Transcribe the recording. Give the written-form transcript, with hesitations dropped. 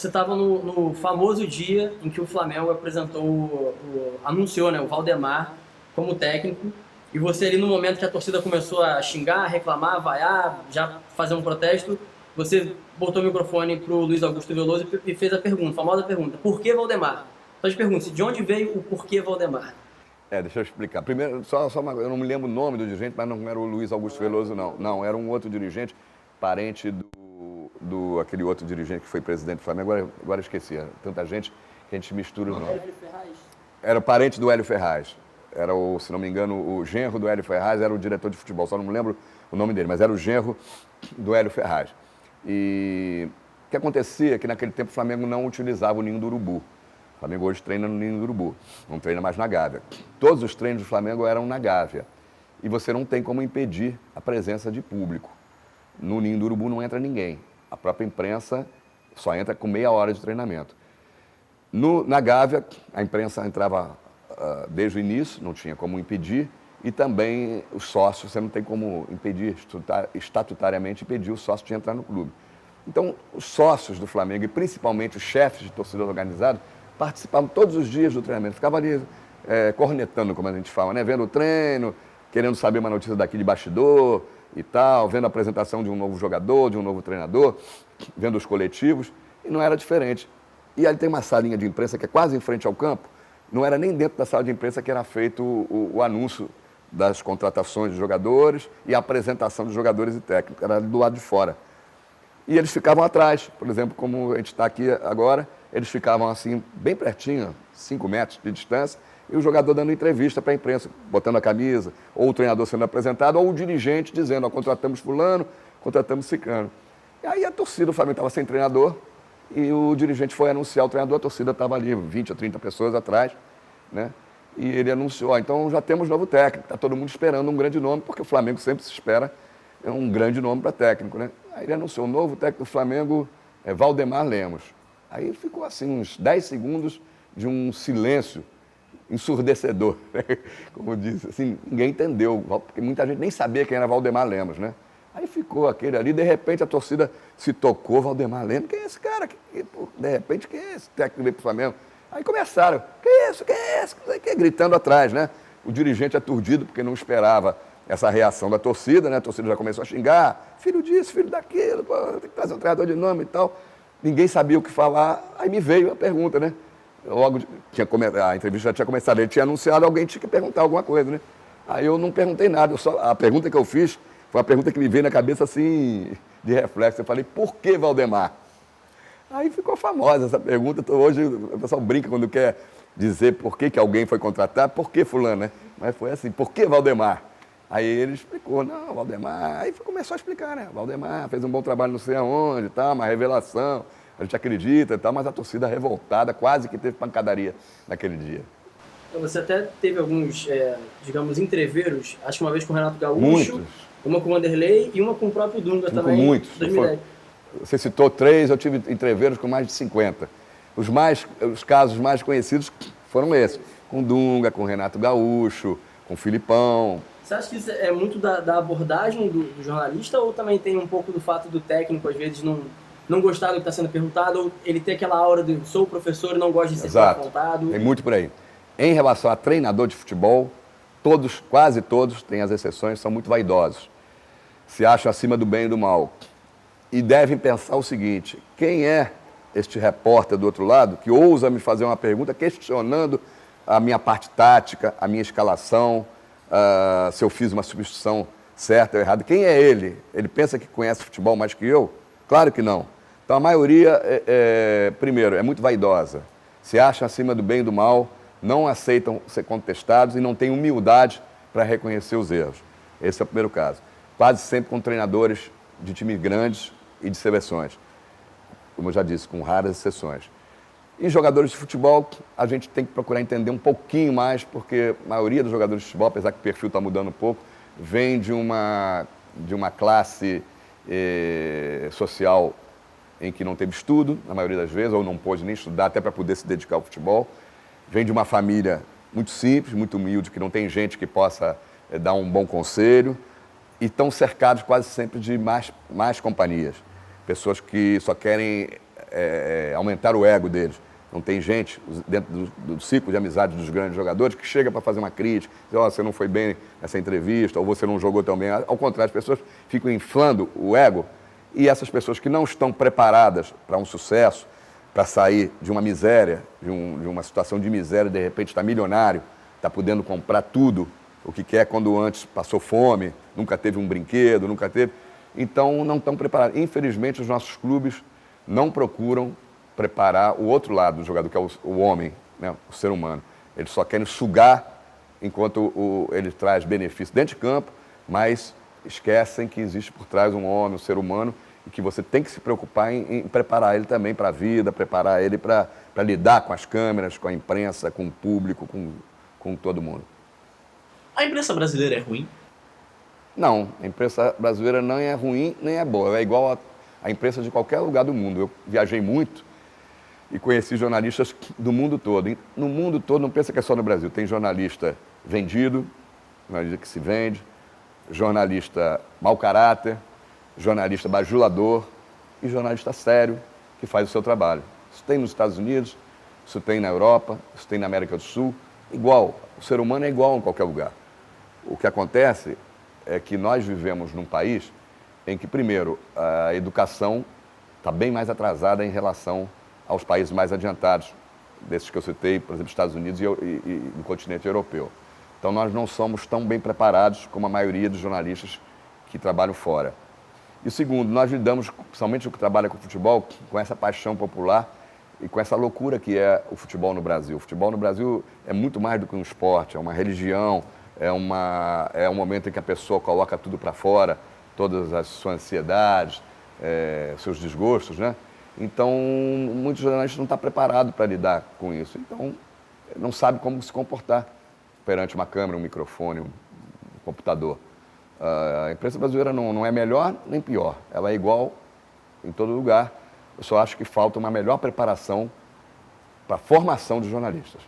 você estava no famoso dia em que o Flamengo anunciou, né, o Valdemar como técnico, e você ali no momento que a torcida começou a xingar, reclamar, vaiar, já fazer um protesto, você botou o microfone para o Luiz Augusto Veloso e fez a pergunta, a famosa pergunta, por que Valdemar? Então eu te pergunto, de onde veio o porquê Valdemar? Deixa eu explicar. Primeiro, eu não me lembro o nome do dirigente, mas não era o Luiz Augusto Veloso, não. Não, era um outro dirigente, parente do aquele outro dirigente que foi presidente do Flamengo. Agora esqueci. Tanta gente que a gente mistura os nomes. Hélio Ferraz? Era parente do Hélio Ferraz. Era, se não me engano, o genro do Hélio Ferraz, era o diretor de futebol. Só não me lembro o nome dele, mas era o genro do Hélio Ferraz. E o que acontecia é que naquele tempo o Flamengo não utilizava o Ninho do Urubu. O Flamengo hoje treina no Ninho do Urubu, não treina mais na Gávea. Todos os treinos do Flamengo eram na Gávea. E você não tem como impedir a presença de público. No Ninho do Urubu não entra ninguém. A própria imprensa só entra com meia hora de treinamento. Na Gávea, a imprensa entrava desde o início, não tinha como impedir. E também os sócios, você não tem como impedir, estatutariamente impedir o sócio de entrar no clube. Então, os sócios do Flamengo, e principalmente os chefes de torcedor organizado, participavam todos os dias do treinamento, ficavam ali cornetando, como a gente fala, né? Vendo o treino, querendo saber uma notícia daqui de bastidor e tal, vendo a apresentação de um novo jogador, de um novo treinador, vendo os coletivos, e não era diferente. E ali tem uma salinha de imprensa que é quase em frente ao campo, não era nem dentro da sala de imprensa que era feito o anúncio das contratações de jogadores e a apresentação de jogadores e técnicos, era do lado de fora. E eles ficavam atrás, por exemplo, como a gente está aqui agora, eles ficavam assim, bem pertinho, 5 metros de distância, e o jogador dando entrevista para a imprensa, botando a camisa, ou o treinador sendo apresentado, ou o dirigente dizendo, contratamos fulano, contratamos ciclano. E aí a torcida do Flamengo estava sem treinador, e o dirigente foi anunciar o treinador, a torcida estava ali, 20 ou 30 pessoas atrás, né? E ele anunciou, então já temos novo técnico, está todo mundo esperando um grande nome, porque o Flamengo sempre se espera um grande nome para técnico, né? Aí ele anunciou, o novo técnico do Flamengo é Valdemar Lemos. Aí ficou assim uns 10 segundos de um silêncio ensurdecedor, né? Como disse, assim, ninguém entendeu, porque muita gente nem sabia quem era Valdemar Lemos, né? Aí ficou aquele ali, de repente a torcida se tocou, Valdemar Lemos, quem é esse cara? De repente, quem é esse técnico que veio para o Flamengo? Aí começaram, que é isso, gritando atrás, né? O dirigente aturdido, porque não esperava essa reação da torcida, né? A torcida já começou a xingar, filho disso, filho daquilo, pô, tem que trazer um treinador de nome e tal. Ninguém sabia o que falar, aí me veio a pergunta, né? Logo, a entrevista já tinha começado, ele tinha anunciado, alguém tinha que perguntar alguma coisa, né? Aí eu não perguntei nada, a pergunta que eu fiz foi a pergunta que me veio na cabeça assim, de reflexo. Eu falei, por que Valdemar? Aí ficou famosa essa pergunta. Hoje o pessoal brinca quando quer dizer por que alguém foi contratado, por que fulano, né? Mas foi assim, por que Valdemar? Aí ele explicou, não, Valdemar, aí começou a explicar, né? Valdemar fez um bom trabalho não sei aonde, tá, uma revelação, a gente acredita e tal, mas a torcida revoltada, quase que teve pancadaria naquele dia. Você até teve alguns, digamos, entreveros, acho que uma vez com o Renato Gaúcho, muitos. Uma com o Vanderlei e uma com o próprio Dunga também. Com muitos. 2010. Você citou 3, eu tive entreveros com mais de 50. Os casos mais conhecidos foram esses, com Dunga, com Renato Gaúcho, com Filipão. Você acha que isso é muito da abordagem do jornalista ou também tem um pouco do fato do técnico, às vezes, não gostar do que está sendo perguntado, ou ele ter aquela aura de sou professor e não gosto de ser confrontado? Tem muito por aí. Em relação a treinador de futebol, quase todos, tem as exceções, são muito vaidosos. Se acham acima do bem e do mal. E devem pensar o seguinte, quem é este repórter do outro lado que ousa me fazer uma pergunta questionando a minha parte tática, a minha escalação, se eu fiz uma substituição certa ou errada? Quem é ele? Ele pensa que conhece futebol mais que eu? Claro que não. Então a maioria, primeiro, é muito vaidosa. Se acham acima do bem e do mal, não aceitam ser contestados e não têm humildade para reconhecer os erros. Esse é o primeiro caso. Quase sempre com treinadores de times grandes e de seleções. Como eu já disse, com raras exceções. E jogadores de futebol, a gente tem que procurar entender um pouquinho mais, porque a maioria dos jogadores de futebol, apesar que o perfil está mudando um pouco, vem de uma classe social em que não teve estudo, na maioria das vezes, ou não pôde nem estudar até para poder se dedicar ao futebol. Vem de uma família muito simples, muito humilde, que não tem gente que possa dar um bom conselho. E estão cercados quase sempre de mais companhias. Pessoas que só querem aumentar o ego deles. Não tem gente dentro do ciclo de amizade dos grandes jogadores que chega para fazer uma crítica, diz, você não foi bem nessa entrevista, ou você não jogou tão bem. Ao contrário, as pessoas ficam inflando o ego, e essas pessoas que não estão preparadas para um sucesso, para sair de uma miséria, de uma situação de miséria, de repente está milionário, está podendo comprar tudo o que quer, quando antes passou fome, nunca teve um brinquedo, nunca teve. Então não estão preparados. Infelizmente, os nossos clubes não procuram preparar o outro lado do jogador, que é o homem, né? O ser humano. Eles só querem sugar enquanto ele traz benefícios dentro de campo, mas esquecem que existe por trás um homem, um ser humano, e que você tem que se preocupar em preparar ele também para a vida, preparar ele para lidar com as câmeras, com a imprensa, com o público, com todo mundo. A imprensa brasileira é ruim? Não, a imprensa brasileira não é ruim nem é boa. É igual a imprensa de qualquer lugar do mundo. Eu viajei muito e conheci jornalistas do mundo todo. E no mundo todo, não pensa que é só no Brasil. Tem jornalista vendido, jornalista que se vende, jornalista mau caráter, jornalista bajulador e jornalista sério que faz o seu trabalho. Isso tem nos Estados Unidos, isso tem na Europa, isso tem na América do Sul. Igual, o ser humano é igual em qualquer lugar. O que acontece é que nós vivemos num país em que, primeiro, a educação está bem mais atrasada em relação aos países mais adiantados, desses que eu citei, por exemplo, Estados Unidos e do continente europeu. Então, nós não somos tão bem preparados como a maioria dos jornalistas que trabalham fora. E segundo, nós lidamos, principalmente o que trabalha com futebol, com essa paixão popular e com essa loucura que é o futebol no Brasil. O futebol no Brasil é muito mais do que um esporte, é uma religião, é um momento em que a pessoa coloca tudo para fora, todas as suas ansiedades, seus desgostos, né? Então, muitos jornalistas não estão preparados para lidar com isso. Então, não sabem como se comportar perante uma câmera, um microfone, um computador. A imprensa brasileira não é melhor nem pior. Ela é igual em todo lugar. Eu só acho que falta uma melhor preparação para a formação de jornalistas.